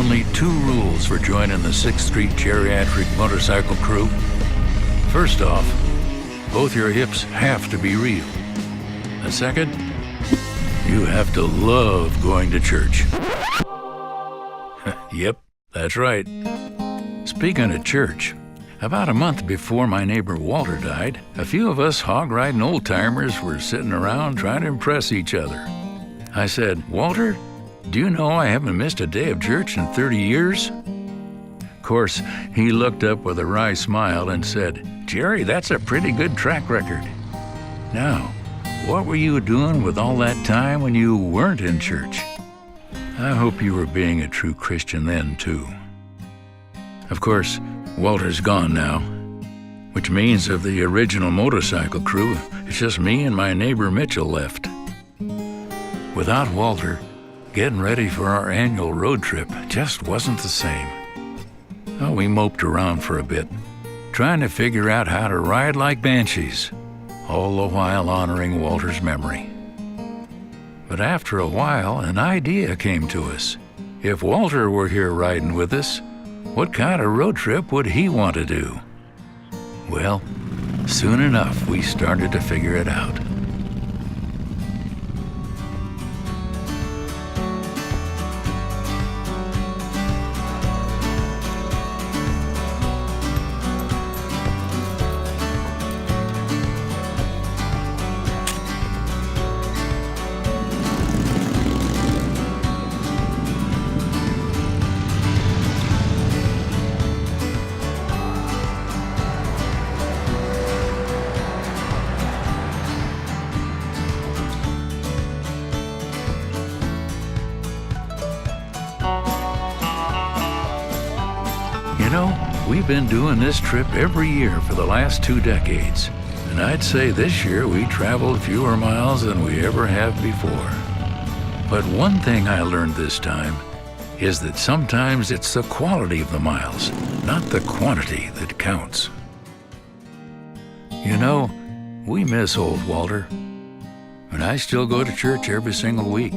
only 2 rules for joining the 6th Street Geriatric Motorcycle Crew. First off, both your hips have to be real. And second, you have to love going to church. Yep, that's right. Speaking of church, about a month before my neighbor Walter died, a few of us hog-riding old-timers were sitting around trying to impress each other. I said, "Walter, do you know I haven't missed a day of church in 30 years? Of course, he looked up with a wry smile and said, "Jerry, that's a pretty good track record." Now, what were you doing with all that time when you weren't in church? I hope you were being a true Christian then, too. Of course, Walter's gone now, which means of the original motorcycle crew, it's just me and my neighbor Mitchell left. Without Walter, getting ready for our annual road trip just wasn't the same. Oh, we moped around for a bit, trying to figure out how to ride like banshees, all the while honoring Walter's memory. But after a while, an idea came to us. If Walter were here riding with us, what kind of road trip would he want to do? Well, soon enough, we started to figure it out. You know, we've been doing this trip every year for the last 2 decades, and I'd say this year we traveled fewer miles than we ever have before. But one thing I learned this time is that sometimes it's the quality of the miles, not the quantity, that counts. You know, we miss old Walter, and I still go to church every single week.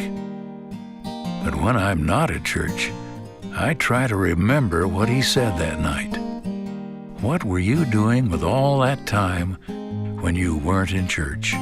But when I'm not at church, I try to remember what he said that night. What were you doing with all that time when you weren't in church?